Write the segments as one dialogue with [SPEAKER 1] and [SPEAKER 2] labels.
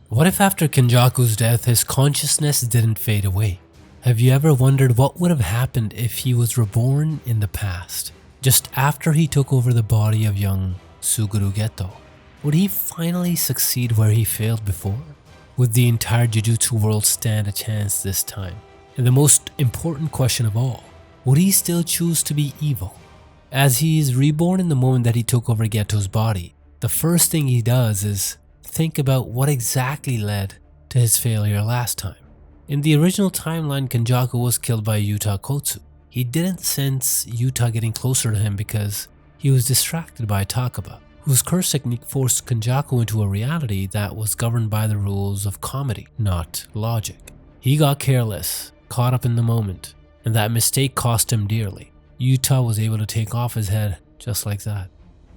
[SPEAKER 1] What if after Kenjaku's death his consciousness didn't fade away? Have you ever wondered what would have happened if he was reborn in the past, just after he took over the body of young Suguru Geto? Would he finally succeed where he failed before? Would the entire Jujutsu world stand a chance this time? And the most important question of all, would he still choose to be evil? As he is reborn in the moment that he took over Geto's body, the first thing he does is think about what exactly led to his failure last time. In the original timeline, Kenjaku was killed by Yuta Kotsu. He didn't sense Yuta getting closer to him because he was distracted by Takaba, whose curse technique forced Kenjaku into a reality that was governed by the rules of comedy, not logic. He got careless, caught up in the moment, and that mistake cost him dearly. Yuta was able to take off his head just like that.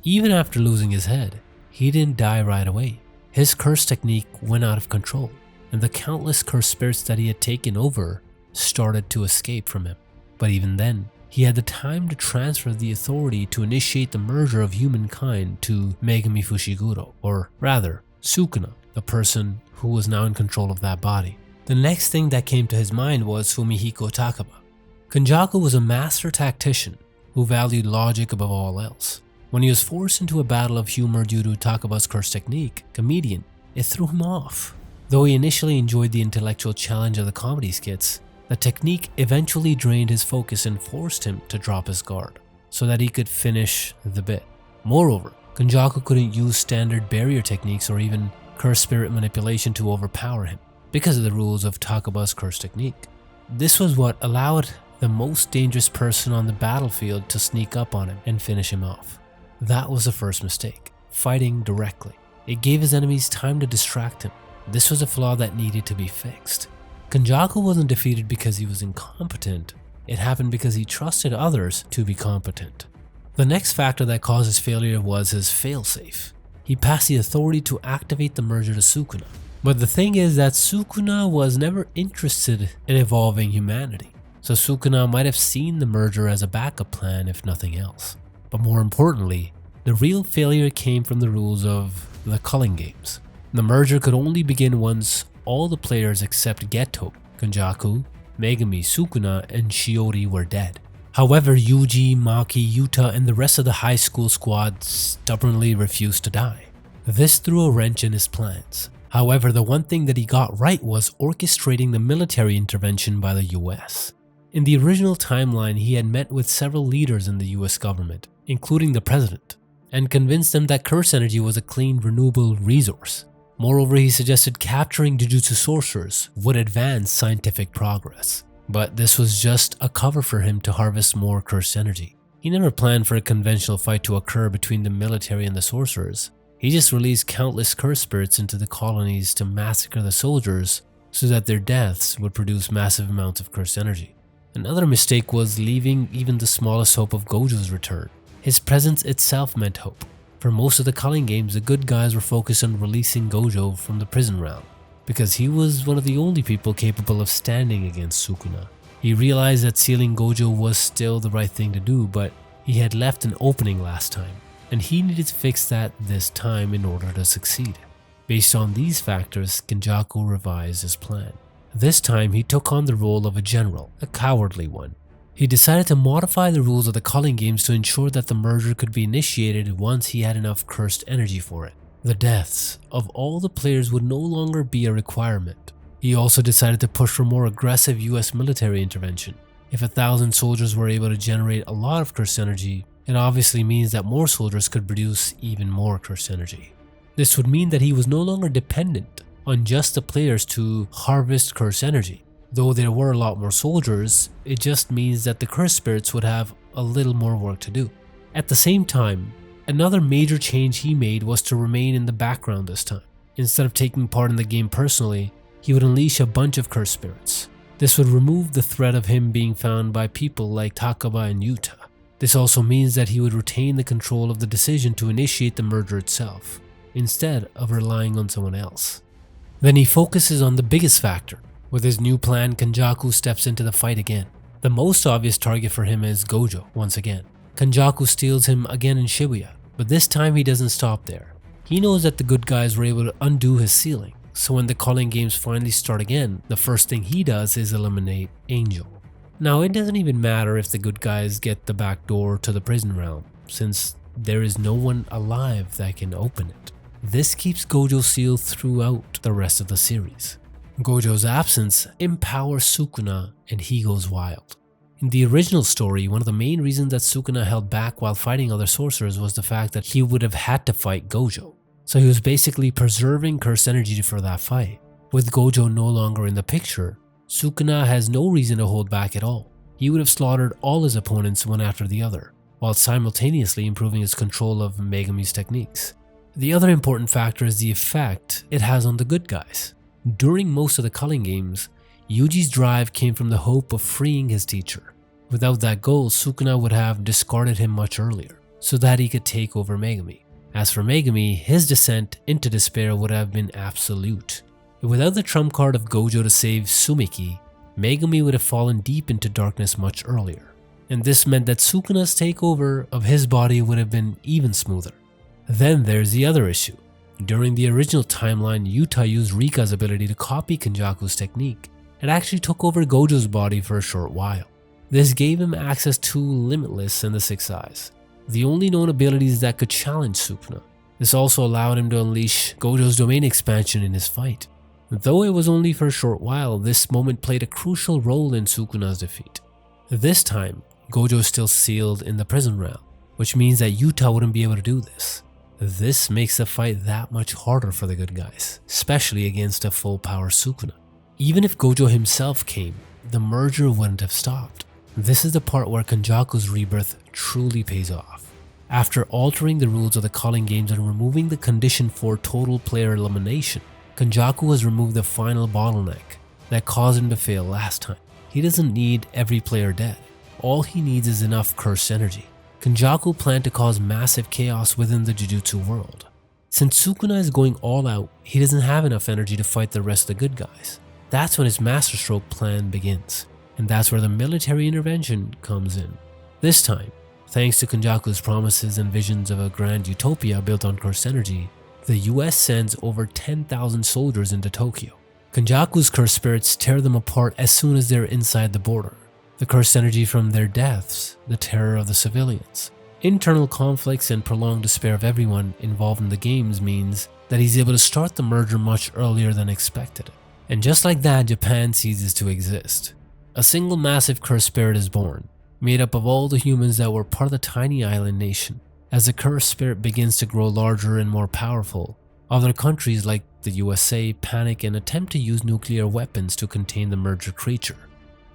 [SPEAKER 1] Even after losing his head, he didn't die right away. His curse technique went out of control, and the countless cursed spirits that he had taken over started to escape from him. But even then, he had the time to transfer the authority to initiate the merger of humankind to Megami Fushiguro, or rather, Sukuna, the person who was now in control of that body. The next thing that came to his mind was Fumihiko Takaba. Kenjaku was a master tactician who valued logic above all else. When he was forced into a battle of humor due to Takaba's curse technique, comedian, it threw him off. Though he initially enjoyed the intellectual challenge of the comedy skits, the technique eventually drained his focus and forced him to drop his guard so that he could finish the bit. Moreover, Kenjaku couldn't use standard barrier techniques or even curse spirit manipulation to overpower him because of the rules of Takaba's curse technique. This was what allowed the most dangerous person on the battlefield to sneak up on him and finish him off. That was the first mistake, fighting directly. It gave his enemies time to distract him. This was a flaw that needed to be fixed. Kenjaku wasn't defeated because he was incompetent. It happened because he trusted others to be competent. The next factor that caused his failure was his failsafe. He passed the authority to activate the merger to Sukuna. But the thing is that Sukuna was never interested in evolving humanity. So Sukuna might have seen the merger as a backup plan if nothing else. But more importantly, the real failure came from the rules of the culling games. The merger could only begin once all the players except Geto, Kenjaku, Megami, Sukuna, and Shiori were dead. However, Yuji, Maki, Yuta, and the rest of the high school squad stubbornly refused to die. This threw a wrench in his plans. However, the one thing that he got right was orchestrating the military intervention by the US. In the original timeline, he had met with several leaders in the US government, including the president, and convinced them that curse energy was a clean, renewable resource. Moreover, he suggested capturing Jujutsu sorcerers would advance scientific progress. But this was just a cover for him to harvest more cursed energy. He never planned for a conventional fight to occur between the military and the sorcerers. He just released countless cursed spirits into the colonies to massacre the soldiers so that their deaths would produce massive amounts of cursed energy. Another mistake was leaving even the smallest hope of Gojo's return. His presence itself meant hope. For most of the culling games, the good guys were focused on releasing Gojo from the prison realm, because he was one of the only people capable of standing against Sukuna. He realized that sealing Gojo was still the right thing to do, but he had left an opening last time, and he needed to fix that this time in order to succeed. Based on these factors, Kenjaku revised his plan. This time, he took on the role of a general, a cowardly one. He decided to modify the rules of the culling games to ensure that the merger could be initiated once he had enough cursed energy for it. The deaths of all the players would no longer be a requirement. He also decided to push for more aggressive US military intervention. If 1,000 soldiers were able to generate a lot of cursed energy, it obviously means that more soldiers could produce even more cursed energy. This would mean that he was no longer dependent on just the players to harvest cursed energy. Though there were a lot more soldiers, it just means that the cursed spirits would have a little more work to do. At the same time, another major change he made was to remain in the background this time. Instead of taking part in the game personally, he would unleash a bunch of cursed spirits. This would remove the threat of him being found by people like Takaba and Yuta. This also means that he would retain the control of the decision to initiate the merger itself, instead of relying on someone else. Then he focuses on the biggest factor. With his new plan, Kenjaku steps into the fight again. The most obvious target for him is Gojo once again. Kenjaku steals him again in Shibuya, but this time he doesn't stop there. He knows that the good guys were able to undo his sealing, So when the calling games finally start again, the first thing he does is eliminate Angel. Now it doesn't even matter if the good guys get the back door to the prison realm, since there is no one alive that can open it. This keeps Gojo sealed throughout the rest of the series. Gojo's absence empowers Sukuna and he goes wild. In the original story, one of the main reasons that Sukuna held back while fighting other sorcerers was the fact that he would have had to fight Gojo. So he was basically preserving cursed energy for that fight. With Gojo no longer in the picture, Sukuna has no reason to hold back at all. He would have slaughtered all his opponents one after the other, while simultaneously improving his control of Megami's techniques. The other important factor is the effect it has on the good guys. During most of the culling games, Yuji's drive came from the hope of freeing his teacher. Without that goal, Sukuna would have discarded him much earlier, so that he could take over Megami. As for Megami, his descent into despair would have been absolute. Without the trump card of Gojo to save Sumiki, Megami would have fallen deep into darkness much earlier. And this meant that Sukuna's takeover of his body would have been even smoother. Then there's the other issue. During the original timeline, Yuta used Rika's ability to copy Kenjaku's technique. It actually took over Gojo's body for a short while. This gave him access to Limitless and the Six Eyes, the only known abilities that could challenge Sukuna. This also allowed him to unleash Gojo's domain expansion in his fight. Though it was only for a short while, this moment played a crucial role in Sukuna's defeat. This time, Gojo is still sealed in the prison realm, which means that Yuta wouldn't be able to do this. This makes the fight that much harder for the good guys, especially against a full power Sukuna. Even if Gojo himself came, the merger wouldn't have stopped. This is the part where Kenjaku's rebirth truly pays off. After altering the rules of the calling games and removing the condition for total player elimination, Kenjaku has removed the final bottleneck that caused him to fail last time. He doesn't need every player dead. All he needs is enough cursed energy. Kenjaku planned to cause massive chaos within the Jujutsu world. Since Sukuna is going all out, he doesn't have enough energy to fight the rest of the good guys. That's when his masterstroke plan begins, and that's where the military intervention comes in. This time, thanks to Kenjaku's promises and visions of a grand utopia built on cursed energy, the US sends over 10,000 soldiers into Tokyo. Kenjaku's cursed spirits tear them apart as soon as they're inside the border. The cursed energy from their deaths, the terror of the civilians. Internal conflicts and prolonged despair of everyone involved in the games means that he's able to start the merger much earlier than expected. And just like that, Japan ceases to exist. A single massive cursed spirit is born, made up of all the humans that were part of the tiny island nation. As the cursed spirit begins to grow larger and more powerful, other countries like the USA panic and attempt to use nuclear weapons to contain the merger creature.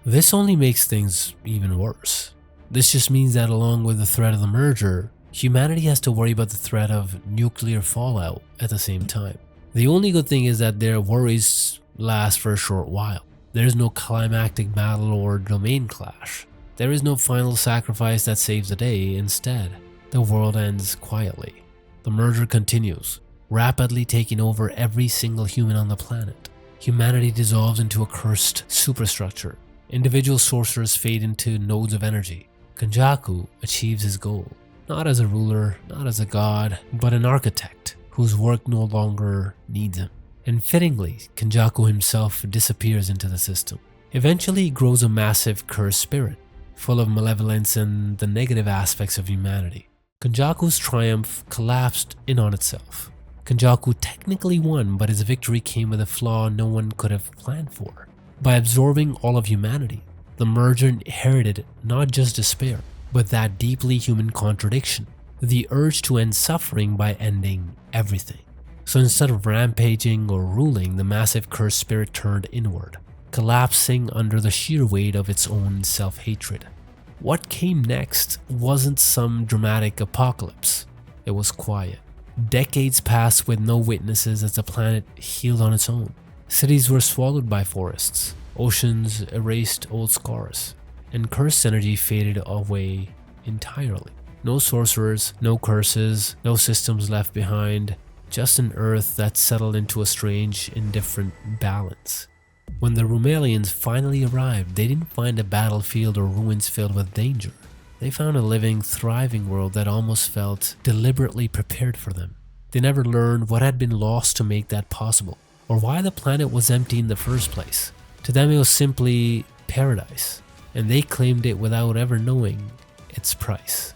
[SPEAKER 1] This only makes things even worse. This just means that along with the threat of the merger, humanity has to worry about the threat of nuclear fallout at the same time. The only good thing is that their worries last for a short while. There is no climactic battle or domain clash. There is no final sacrifice that saves the day. Instead, the world ends quietly. The merger continues, rapidly taking over every single human on the planet. Humanity dissolves into a cursed superstructure. Individual sorcerers fade into nodes of energy. Kenjaku achieves his goal, not as a ruler, not as a god, but an architect whose work no longer needs him. And fittingly, Kenjaku himself disappears into the system. Eventually, he grows a massive cursed spirit, full of malevolence and the negative aspects of humanity. Kenjaku's triumph collapsed in on itself. Kenjaku technically won, but his victory came with a flaw no one could have planned for. By absorbing all of humanity, the merger inherited not just despair, but that deeply human contradiction, the urge to end suffering by ending everything. So instead of rampaging or ruling, the massive cursed spirit turned inward, collapsing under the sheer weight of its own self-hatred. What came next wasn't some dramatic apocalypse. It was quiet. Decades passed with no witnesses as the planet healed on its own. Cities were swallowed by forests, oceans erased old scars, and cursed energy faded away entirely. No sorcerers, no curses, no systems left behind, just an earth that settled into a strange, indifferent balance. When the Rumelians finally arrived, they didn't find a battlefield or ruins filled with danger. They found a living, thriving world that almost felt deliberately prepared for them. They never learned what had been lost to make that possible. or why the planet was empty in the first place. To them it was simply paradise, and they claimed it without ever knowing its price.